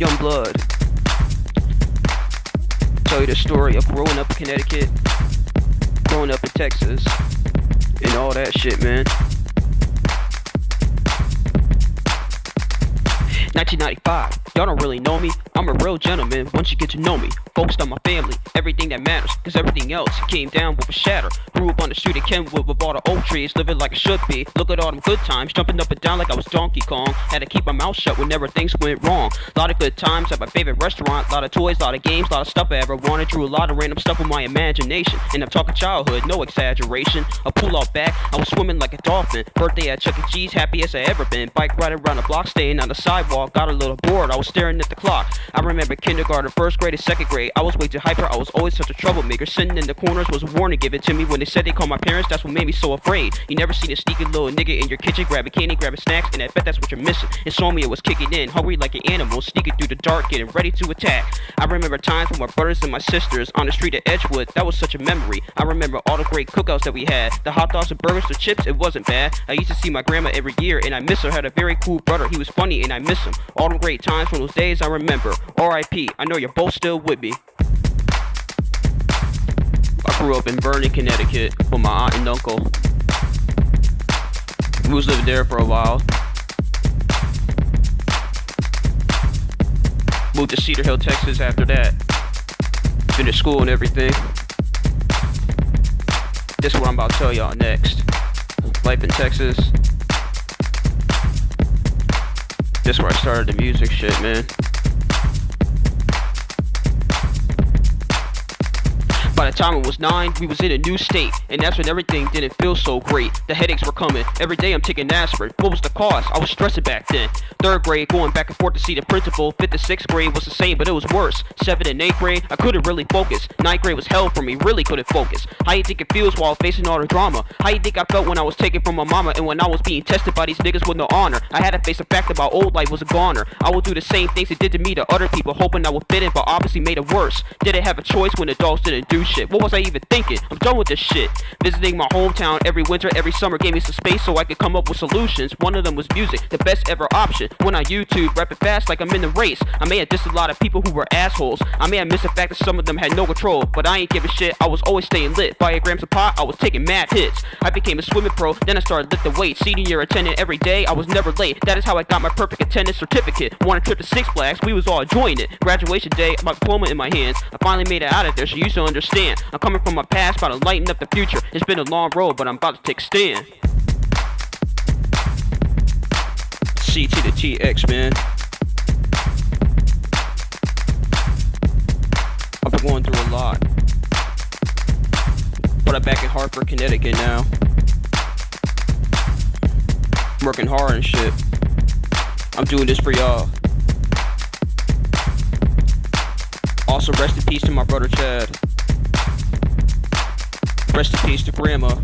young blood. Tell you the story of growing up in Connecticut, growing up in Texas, and all that shit, man. 1995, y'all don't really know me, I'm a real gentleman once you get to know me. Focused on my family, everything that matters, cause everything else came down with a shatter. Grew up on the street of Kenwood with all the oak trees, living like it should be. Look at all them good times, jumping up and down like I was Donkey Kong. Had to keep my mouth shut whenever things went wrong. Lot of good times at my favorite restaurant, lot of toys, lot of games, lot of stuff I ever wanted. Drew a lot of random stuff with my imagination, and I'm talking childhood, no exaggeration. A pool out back, I was swimming like a dolphin. Birthday at Chuck E. Cheese, happiest I ever been. Bike riding around the block, staying on the sidewalk. Got a little bored, I was staring at the clock. I remember kindergarten, first grade, and second grade. I was way too hyper, I was always such a troublemaker. Sitting in the corners was a warning given to me when they said they called my parents. That's what made me so afraid. You never seen a sneaky little nigga in your kitchen grabbing candy, grabbing snacks, and I bet that's what you're missing. It saw me, it was kicking in, hungry like an animal, sneaking through the dark, getting ready to attack. I remember times with my brothers and my sisters on the street of Edgewood. That was such a memory. I remember all the great cookouts that we had. The hot dogs, the burgers, the chips, it wasn't bad. I used to see my grandma every year, and I miss her. Had a very cool brother, he was funny, and I miss him. All them great times from those days I remember. R.I.P. I know you're both still with me. I grew up in Vernon, Connecticut with my aunt and uncle. We was living there for a while. Moved to Cedar Hill, Texas after that. Finished school and everything. This is what I'm about to tell y'all next. Life in Texas. This is where I started the music shit, man. By the time I was 9, we was in a new state, and that's when everything didn't feel so great. The headaches were coming. Every day I'm taking aspirin. What was the cause? I was stressing back then. 3rd grade, going back and forth to see the principal. 5th and 6th grade was the same, but it was worse. 7th and 8th grade, I couldn't really focus. 9th grade was hell for me, really couldn't focus. How you think it feels while facing all the drama? How you think I felt when I was taken from my mama and when I was being tested by these niggas with no honor? I had to face the fact that my old life was a goner. I would do the same things they did to me to other people, hoping I would fit in, but obviously made it worse. Didn't have a choice when adults didn't do shit. What was I even thinking? I'm done with this shit. Visiting my hometown every winter, every summer gave me some space so I could come up with solutions. One of them was music, the best ever option. Went on YouTube, rapping fast like I'm in the race. I may have dissed a lot of people who were assholes. I may have missed the fact that some of them had no control, but I ain't giving shit. I was always staying lit. Buy a grams of pot, I was taking mad hits. I became a swimming pro, then I started lifting weights. Senior year attending every day, I was never late. That is how I got my perfect attendance certificate. Won a trip to Six Flags, we was all enjoying it. Graduation day, my diploma in my hands. I finally made it out of there, so you should understand. I'm coming from my past, about to lighten up the future. It's been a long road, but I'm about to take a stand. C to the TX, man. I've been going through a lot, but I'm back in Hartford, Connecticut now. I'm working hard and shit. I'm doing this for y'all. Also, rest in peace to my brother Chad. Rest in peace to Grandma.